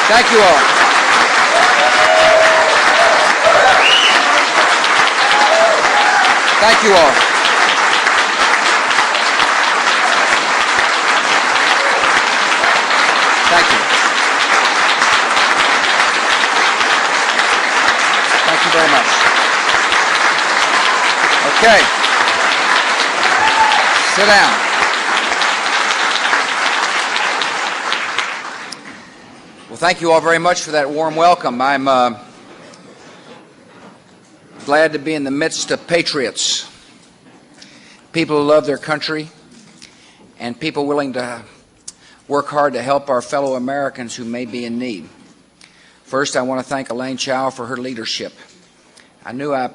Thank you all. Thank you all. Thank you. Thank you very much. Okay. Sit down. Well, thank you all very much for that warm welcome. I'm glad to be in the midst of patriots, people who love their country, and people willing to work hard to help our fellow Americans who may be in need. First, I want to thank Elaine Chao for her leadership. I knew I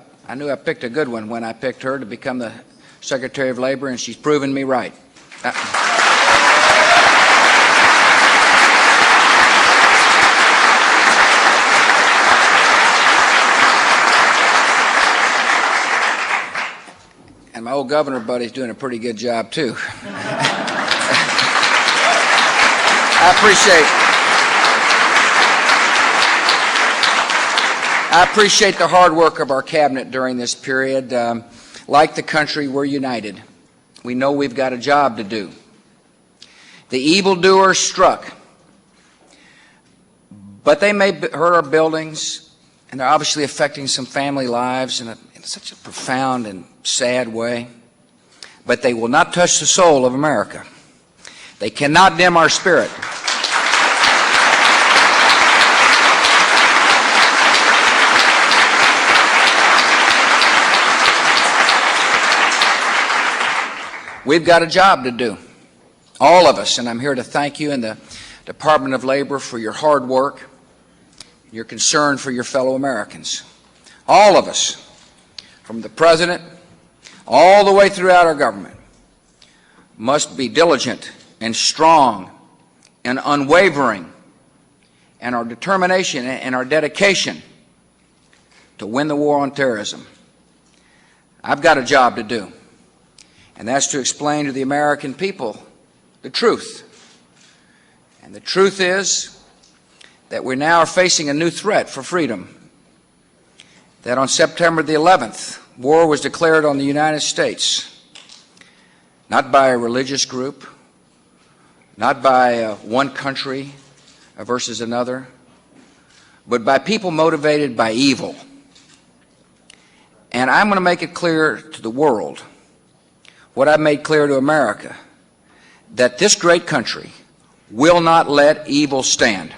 picked a good one when I picked her to become the Secretary of Labor, and she's proven me right. And my old governor buddy's doing a pretty good job, too. I appreciate the hard work of our cabinet during this period. Like the country, we're united. We know we've got a job to do. The evildoers struck, but they may hurt our buildings, and they're obviously affecting some family lives in such a profound and sad way. But they will not touch the soul of America. They cannot dim our spirit. We've got a job to do, all of us, and I'm here to thank you and the Department of Labor for your hard work, your concern for your fellow Americans. All of us, from the President all the way throughout our government, must be diligent and strong and unwavering, and our determination and our dedication to win the war on terrorism. I've got a job to do, and that's to explain to the American people the truth. And the truth is that we now are facing a new threat for freedom. That on September the 11th, war was declared on the United States, not by a religious group, not by one country versus another, but by people motivated by evil. And I'm going to make it clear to the world what I've made clear to America, that this great country will not let evil stand.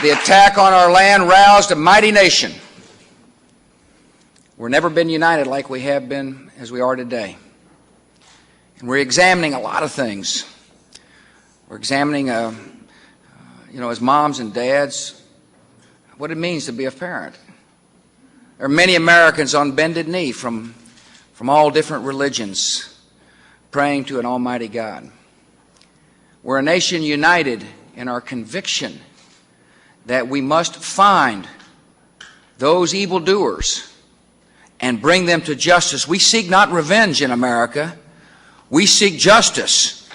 The attack on our land roused a mighty nation. We've never been united like we have been as we are today. And we're examining a lot of things. We're examining, as moms and dads, what it means to be a parent. There are many Americans on bended knee from all different religions, praying to an almighty God. We're a nation united in our conviction that we must find those evildoers and bring them to justice. We seek not revenge in America. We seek justice.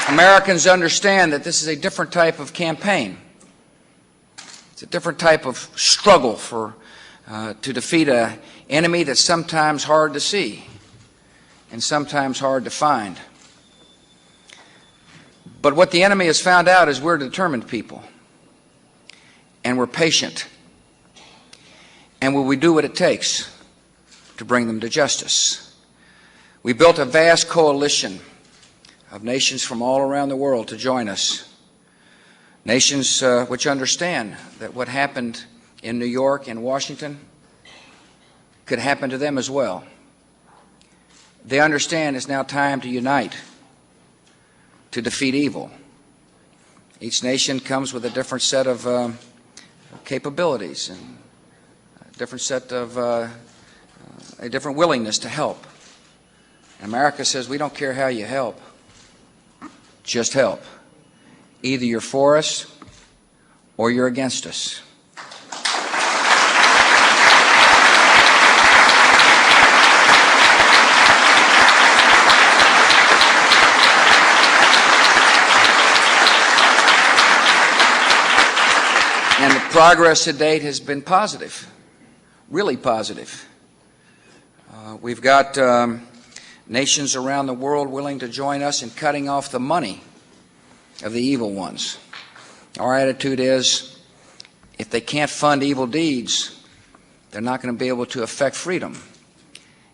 Americans understand that this is a different type of campaign. It's a different type of struggle to defeat an enemy that's sometimes hard to see and sometimes hard to find. But what the enemy has found out is we're determined people, and we're patient, and will we do what it takes to bring them to justice. We built a vast coalition of nations from all around the world to join us. Nations which understand that what happened in New York and Washington could happen to them as well. They understand it's now time to unite to defeat evil. Each nation comes with a different set of capabilities and a different set of a different willingness to help. And America says, we don't care how you help, just help. Either you're for us or you're against us. And the progress to date has been positive, really positive. We've got nations around the world willing to join us in cutting off the money of the evil ones. Our attitude is, if they can't fund evil deeds, they're not going to be able to affect freedom.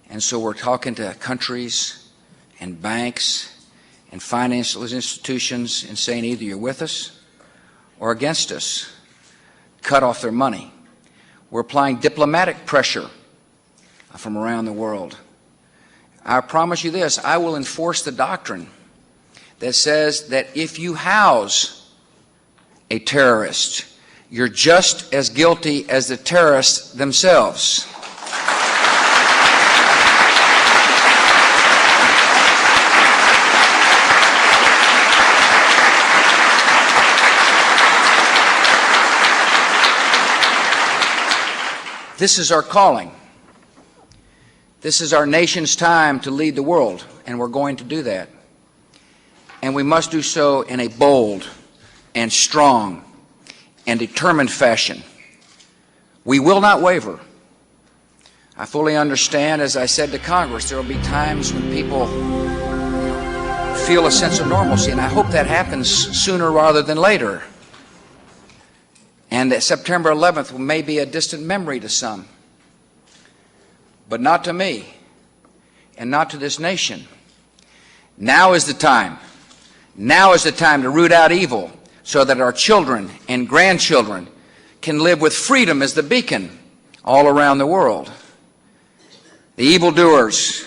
And so we're talking to countries and banks and financial institutions and saying either you're with us or against us. Cut off their money. We're applying diplomatic pressure from around the world. I promise you this, I will enforce the doctrine that says that if you house a terrorist, you're just as guilty as the terrorists themselves. This is our calling. This is our nation's time to lead the world, and we're going to do that. And we must do so in a bold and strong and determined fashion. We will not waver. I fully understand, as I said to Congress, there will be times when people feel a sense of normalcy, and I hope that happens sooner rather than later. And that September 11th may be a distant memory to some, but not to me and not to this nation. Now is the time. Now is the time to root out evil so that our children and grandchildren can live with freedom as the beacon all around the world. The evildoers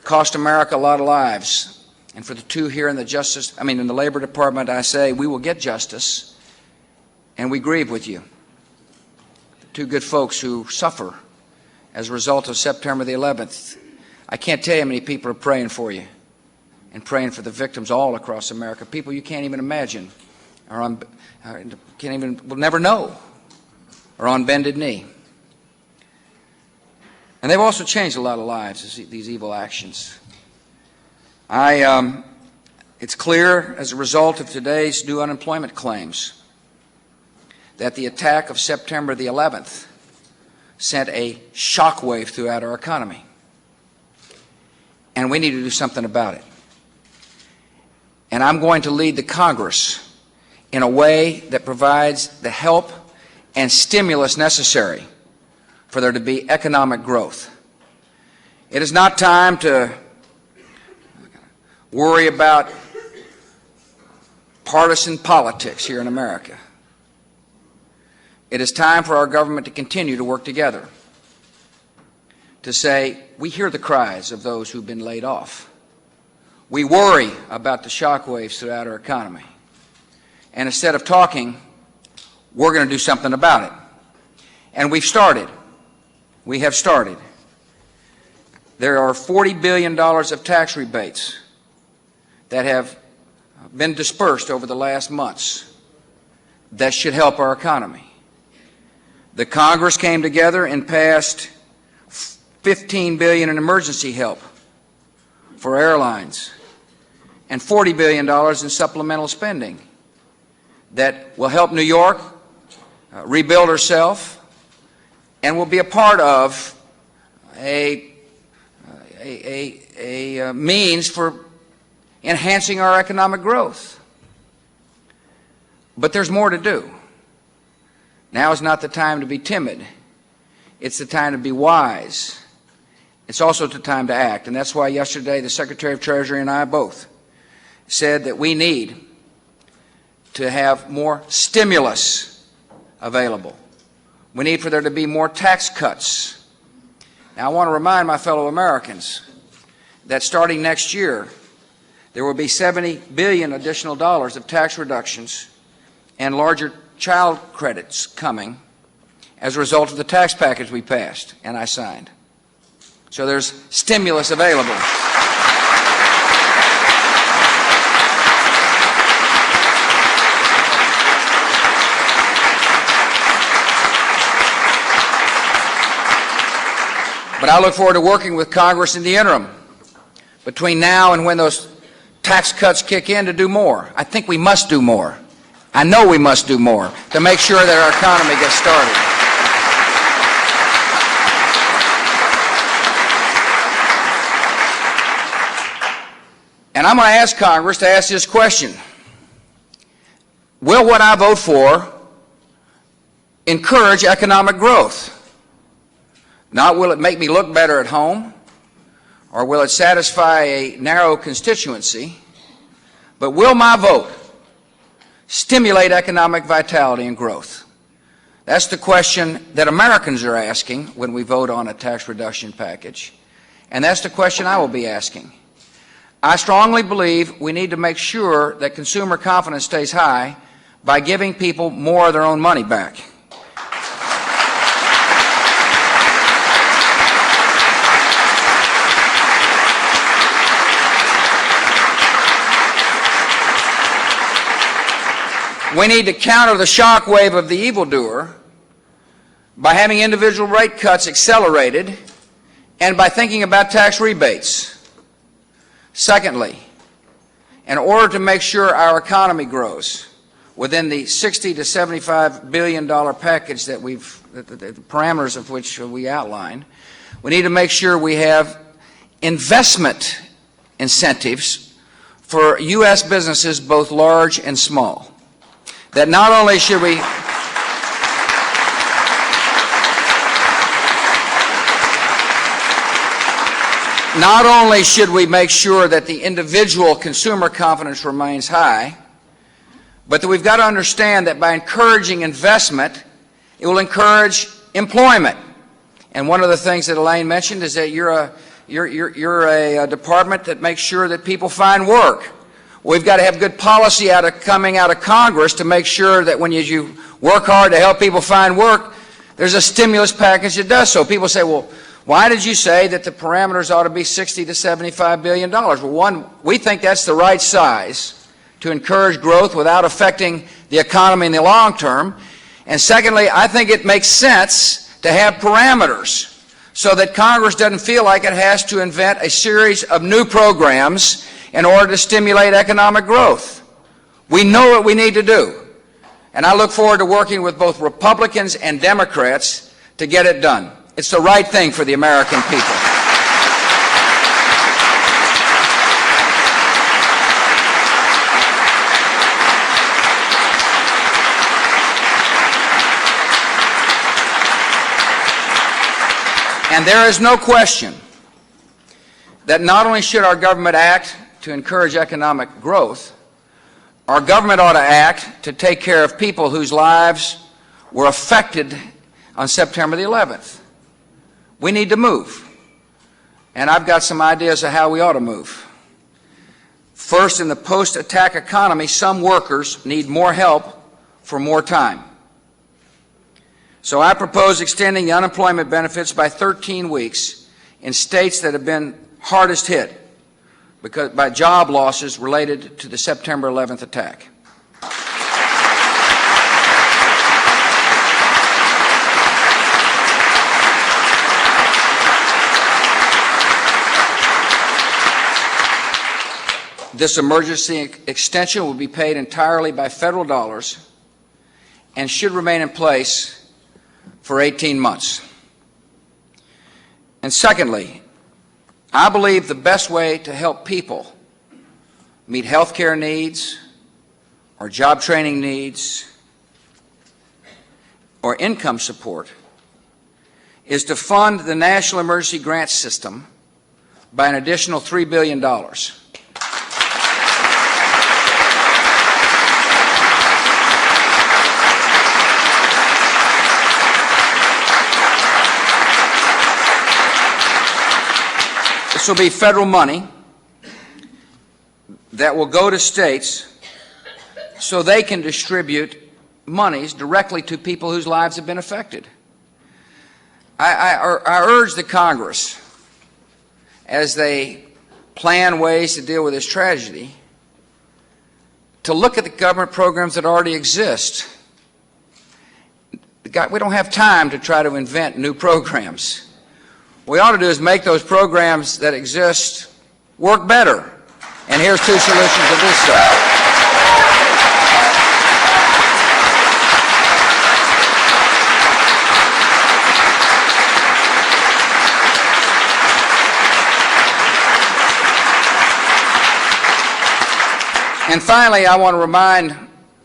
cost America a lot of lives. And for the two here in the Labor Department, I say we will get justice. And we grieve with you, the two good folks who suffer as a result of September the 11th. I can't tell you how many people are praying for you and praying for the victims all across America. People you can't even imagine will never know, are on bended knee. And they've also changed a lot of lives, these evil actions. It's clear as a result of today's new unemployment claims that the attack of September the 11th sent a shockwave throughout our economy. And we need to do something about it. And I'm going to lead the Congress in a way that provides the help and stimulus necessary for there to be economic growth. It is not time to worry about partisan politics here in America. It is time for our government to continue to work together, to say, we hear the cries of those who've been laid off. We worry about the shockwaves throughout our economy. And instead of talking, we're going to do something about it. And we've started. We have started. There are $40 billion of tax rebates that have been dispersed over the last months that should help our economy. The Congress came together and passed $15 billion in emergency help for airlines and $40 billion in supplemental spending that will help New York rebuild herself and will be a part of a means for enhancing our economic growth. But there's more to do. Now is not the time to be timid. It's the time to be wise. It's also the time to act. And that's why yesterday the Secretary of Treasury and I both said that we need to have more stimulus available. We need for there to be more tax cuts. Now I want to remind my fellow Americans that starting next year, There will be $70 billion additional dollars of tax reductions and larger child credits coming as a result of the tax package we passed and I signed. So there's stimulus available. But I look forward to working with Congress in the interim between now and when those tax cuts kick in to do more. I think we must do more. I know we must do more to make sure that our economy gets started. And I'm going to ask Congress to ask this question. Will what I vote for encourage economic growth? Not will it make me look better at home, or will it satisfy a narrow constituency, but will my vote stimulate economic vitality and growth? That's the question that Americans are asking when we vote on a tax reduction package, and that's the question I will be asking. I strongly believe we need to make sure that consumer confidence stays high by giving people more of their own money back. We need to counter the shock wave of the evildoer by having individual rate cuts accelerated and by thinking about tax rebates. Secondly, in order to make sure our economy grows within the $60 to $75 billion package that the parameters of which we outline, we need to make sure we have investment incentives for U.S. businesses, both large and small. That not only should we make sure that the individual consumer confidence remains high, but that we've got to understand that by encouraging investment, it will encourage employment. And one of the things that Elaine mentioned is that you're a department that makes sure that people find work. We've got to have good policy coming out of Congress to make sure that when you work hard to help people find work, there's a stimulus package that does so. People say, well, why did you say that the parameters ought to be $60 to $75 billion? Well, one, we think that's the right size to encourage growth without affecting the economy in the long term. And secondly, I think it makes sense to have parameters so that Congress doesn't feel like it has to invent a series of new programs in order to stimulate economic growth. We know what we need to do, and I look forward to working with both Republicans and Democrats to get it done. It's the right thing for the American people. And there is no question that not only should our government act to encourage economic growth, our government ought to act to take care of people whose lives were affected on September the 11th. We need to move, and I've got some ideas of how we ought to move. First, in the post-attack economy, some workers need more help for more time. So I propose extending the unemployment benefits by 13 weeks in states that have been hardest hit by job losses related to the September 11th attack. This emergency extension will be paid entirely by federal dollars and should remain in place for 18 months. And secondly, I believe the best way to help people meet health care needs or job training needs or income support is to fund the National Emergency Grant System by an additional $3 billion. This will be federal money that will go to states so they can distribute monies directly to people whose lives have been affected. I urge the Congress, as they plan ways to deal with this tragedy, to look at the government programs that already exist. We don't have time to try to invent new programs. What we ought to do is make those programs that exist work better. And here's two solutions to do so. And finally, I want to remind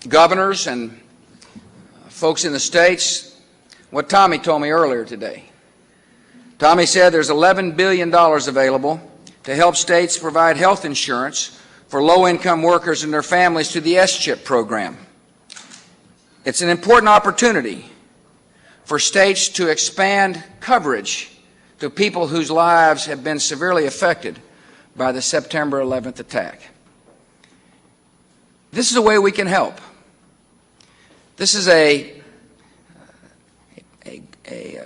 governors and folks in the states what Tommy told me earlier today. Tommy said there's $11 billion available to help states provide health insurance for low-income workers and their families through the S-CHIP program. It's an important opportunity for states to expand coverage to people whose lives have been severely affected by the September 11th attack. This is a way we can help. This is a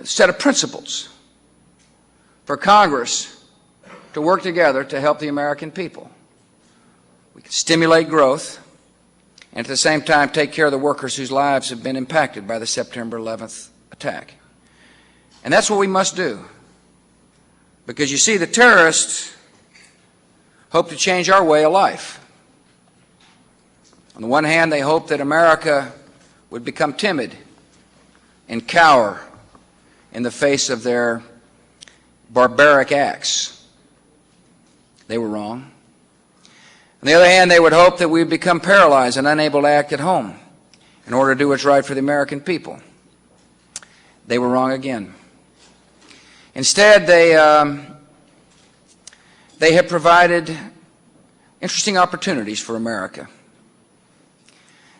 set of principles for Congress to work together to help the American people. We can stimulate growth and at the same time take care of the workers whose lives have been impacted by the September 11th attack. And that's what we must do. Because you see, the terrorists hope to change our way of life. On the one hand, they hope that America would become timid and cower in the face of their barbaric acts. They were wrong. On the other hand, they would hope that we would become paralyzed and unable to act at home in order to do what's right for the American people. They were wrong again. Instead, they have provided interesting opportunities for America.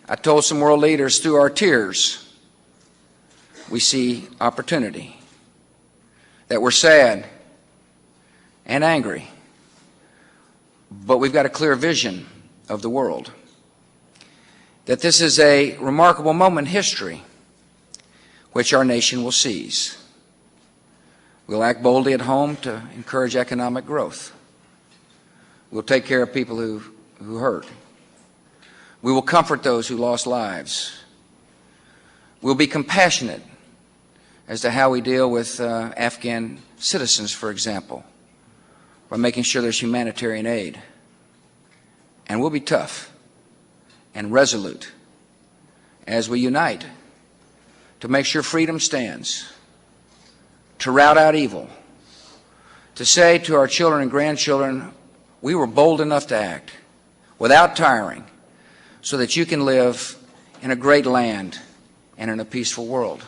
I told some world leaders, through our tears, we see opportunity, that we're sad and angry, but we've got a clear vision of the world, that this is a remarkable moment in history which our nation will seize. We'll act boldly at home to encourage economic growth. We'll take care of people who hurt. We will comfort those who lost lives. We'll be compassionate as to how we deal with Afghan citizens, for example, by making sure there's humanitarian aid. And we'll be tough and resolute as we unite to make sure freedom stands, to rout out evil, to say to our children and grandchildren, we were bold enough to act without tiring, so that you can live in a great land and in a peaceful world.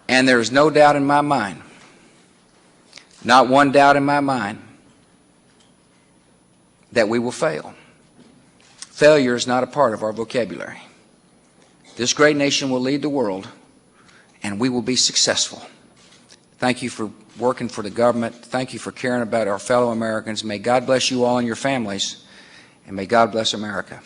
And there is no doubt in my mind, not one doubt in my mind, that we will fail. Failure is not a part of our vocabulary. This great nation will lead the world, and we will be successful. Thank you for working for the government. Thank you for caring about our fellow Americans. May God bless you all and your families, and may God bless America.